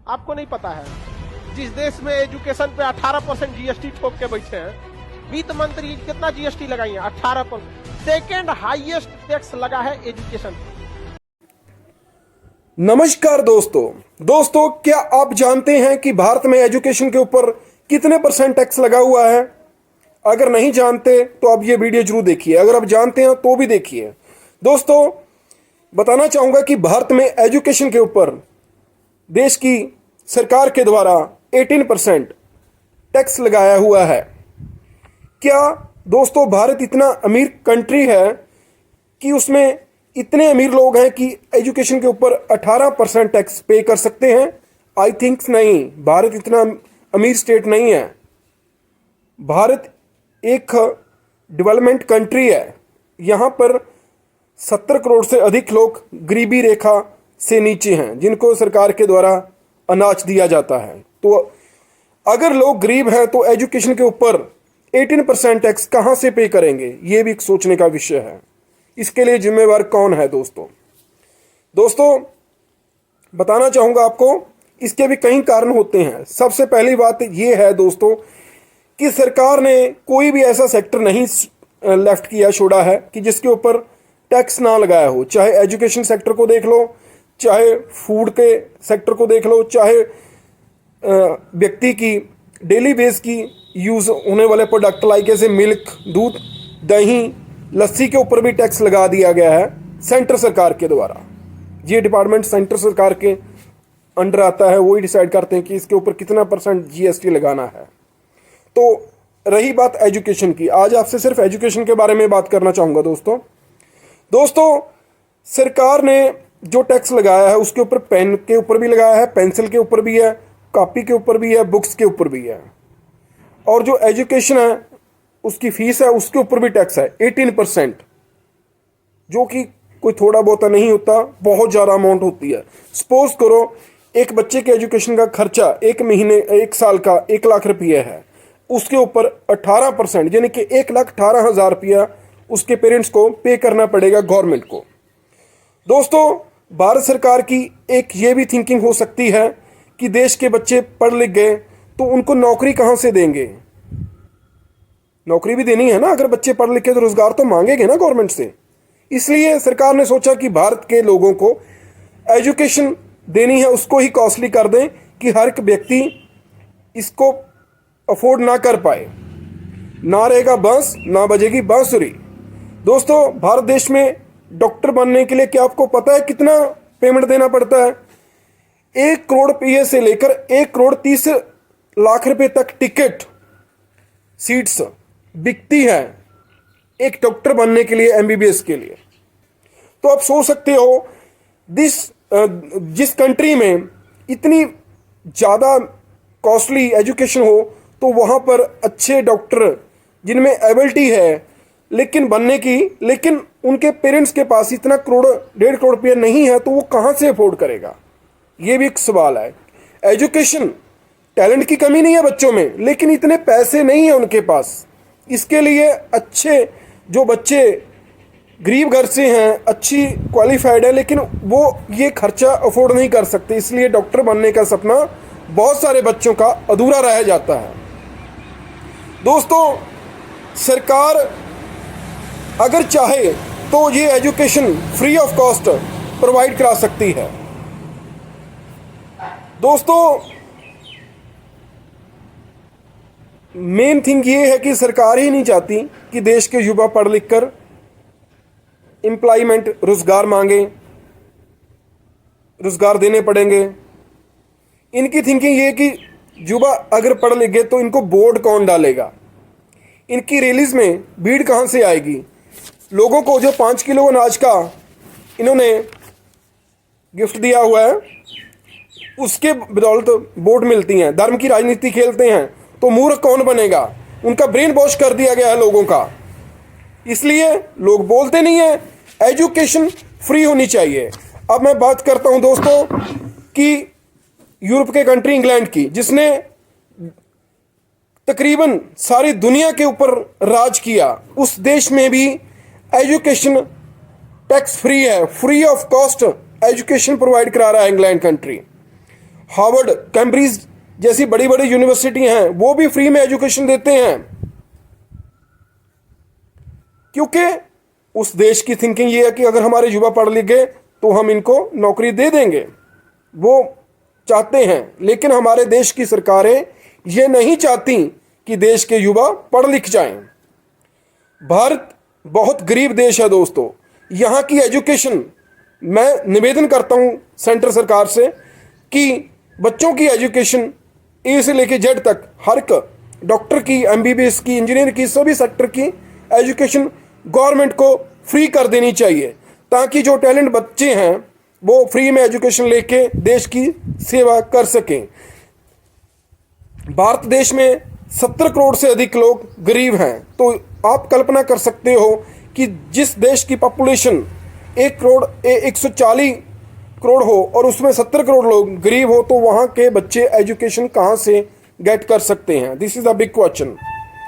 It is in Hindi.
आपको नहीं पता है? जिस देश में एजुकेशन पे 18% जीएसटी ठोक के बैठे हैं, वित्त मंत्री कितना जीएसटी लगाई है? 18%। सेकेंड हाईएस्ट टैक्स लगा है एजुकेशन पे। नमस्कार दोस्तों, क्या आप जानते हैं कि भारत में एजुकेशन के ऊपर कितने % टैक्स लगा हुआ है? अगर नहीं जानते तो आप ये वीडियो जरूर देखिए, अगर आप जानते हैं तो भी देखिए। दोस्तों, बताना चाहूंगा कि भारत में एजुकेशन के ऊपर देश की सरकार के द्वारा 18% टैक्स लगाया हुआ है। क्या दोस्तों भारत इतना अमीर कंट्री है कि उसमें इतने अमीर लोग हैं कि एजुकेशन के ऊपर 18% टैक्स पे कर सकते हैं? आई थिंक नहीं, भारत इतना अमीर स्टेट नहीं है। भारत एक डेवलपमेंट कंट्री है। यहाँ पर 70 करोड़ से अधिक लोग गरीबी रेखा से नीचे हैं, जिनको सरकार के द्वारा अनाज दिया जाता है। तो अगर लोग गरीब हैं तो एजुकेशन के ऊपर 18% टैक्स कहाँ से पे करेंगे? ये भी एक सोचने का विषय है। इसके लिए जिम्मेवार कौन है? दोस्तों बताना चाहूँगा आपको, इसके भी कई कारण होते हैं। सबसे पहली बात ये है दोस्तों कि सरकार ने कोई भी ऐसा सेक्टर नहीं लेफ्ट किया, छोड़ा है कि जिसके ऊपर टैक्स ना लगाया हो। चाहे एजुकेशन सेक्टर को देख लो, चाहे फूड के सेक्टर को देख लो, चाहे व्यक्ति की डेली बेस की यूज़ होने वाले प्रोडक्ट लाइक जैसे मिल्क, दूध, दही, लस्सी के ऊपर भी टैक्स लगा दिया गया है सेंटर सरकार के द्वारा। ये डिपार्टमेंट सेंटर सरकार के अंडर आता है, वही डिसाइड करते हैं कि इसके ऊपर कितना % जीएसटी लगाना है। तो रही बात एजुकेशन की, आज आपसे सिर्फ एजुकेशन के बारे में बात करना चाहूँगा। दोस्तों सरकार ने जो टैक्स लगाया है उसके ऊपर पेन के ऊपर भी लगाया है, पेंसिल के ऊपर भी है, कॉपी के ऊपर भी है, बुक्स के ऊपर भी है। और जो एजुकेशन है उसकी फीस है उसके ऊपर भी टैक्स है 18%, जो कि कोई थोड़ा बहुत नहीं होता, बहुत ज़्यादा अमाउंट होती है। सपोज करो एक बच्चे के एजुकेशन का खर्चा एक साल का 1 लाख रुपये है, उसके ऊपर 18% यानी कि 1,18,000 रुपया उसके पेरेंट्स को पे करना पड़ेगा गवर्नमेंट को। दोस्तों भारत सरकार की एक ये भी थिंकिंग हो सकती है कि देश के बच्चे पढ़ लिख गए तो उनको नौकरी कहाँ से देंगे? नौकरी भी देनी है ना, अगर बच्चे पढ़ लिखे तो रोजगार तो मांगेंगे ना गवर्नमेंट से। इसलिए सरकार ने सोचा कि भारत के लोगों को एजुकेशन देनी है, उसको ही कॉस्टली कर दें कि हर एक व्यक्ति इसको अफोर्ड ना कर पाए। ना रहेगा बांस, ना बजेगी बांसुरी। दोस्तों भारत देश में डॉक्टर बनने के लिए क्या आपको पता है कितना पेमेंट देना पड़ता है? 1 करोड़ रुपये से लेकर 1 करोड़ 30 लाख रुपए तक टिकट सीट्स बिकती है एक डॉक्टर बनने के लिए, एमबीबीएस के लिए। तो आप सोच सकते हो जिस कंट्री में इतनी ज़्यादा कॉस्टली एजुकेशन हो तो वहाँ पर अच्छे डॉक्टर जिनमें एबिलिटी है लेकिन बनने की, लेकिन उनके पेरेंट्स के पास इतना 1.5 करोड़ रुपया नहीं है, तो वो कहाँ से अफोर्ड करेगा? ये भी एक सवाल है। एजुकेशन, टैलेंट की कमी नहीं है बच्चों में, लेकिन इतने पैसे नहीं है उनके पास। इसके लिए अच्छे जो बच्चे गरीब घर से हैं, अच्छी क्वालिफाइड है, लेकिन वो ये खर्चा अफोर्ड नहीं कर सकते। इसलिए डॉक्टर बनने का सपना बहुत सारे बच्चों का अधूरा रह जाता है। दोस्तों सरकार अगर चाहे तो ये education free of cost provide करा सकती है। दोस्तों मेन थिंग ये है कि सरकार ही नहीं चाहती कि देश के युवा पढ़ लिख कर एम्प्लॉयमेंट, रोजगार मांगे, रोजगार देने पड़ेंगे। इनकी थिंकिंग ये कि युवा अगर पढ़ लिख गए तो इनको बोर्ड कौन डालेगा? इनकी रैलीज में भीड़ कहाँ से आएगी? लोगों को जो 5 किलो अनाज का इन्होंने गिफ्ट दिया हुआ है उसके बदौलत वोट मिलती हैं, धर्म की राजनीति खेलते हैं, तो मूर्ख कौन बनेगा? उनका ब्रेन वॉश कर दिया गया है लोगों का। इसलिए लोग बोलते नहीं है। एजुकेशन फ्री होनी चाहिए। अब मैं बात करता हूं दोस्तों कि यूरोप के कंट्री इंग्लैंड की, जिसने तकरीबन सारी दुनिया के ऊपर राज किया, उस देश में भी एजुकेशन टैक्स फ्री है, free of cost education provide करा रहा है इंग्लैंड कंट्री। हार्वर्ड, कैम्ब्रिज जैसी बड़ी बड़ी यूनिवर्सिटी हैं, वो भी फ्री में एजुकेशन देते हैं, क्योंकि उस देश की थिंकिंग ये है कि अगर हमारे युवा पढ़ लिख गए तो हम इनको नौकरी दे देंगे, वो चाहते हैं। लेकिन हमारे देश की सरकारें ये नहीं चाहती कि देश के युवा पढ़ लिख जाएं। भारत बहुत गरीब देश है दोस्तों, यहाँ की एजुकेशन, मैं निवेदन करता हूँ सेंट्रल सरकार से कि बच्चों की एजुकेशन ए से लेके जेड तक, हर एक डॉक्टर की, एमबीबीएस की, इंजीनियर की, सभी सेक्टर की एजुकेशन गवर्नमेंट को फ्री कर देनी चाहिए, ताकि जो टैलेंट बच्चे हैं वो फ्री में एजुकेशन लेके देश की सेवा कर सकें। भारत देश में 70 करोड़ से अधिक लोग गरीब हैं, तो आप कल्पना कर सकते हो कि जिस देश की पॉपुलेशन 140 करोड़ हो और उसमें 70 करोड़ लोग गरीब हो, तो वहाँ के बच्चे एजुकेशन कहाँ से गेट कर सकते हैं? This is a big question.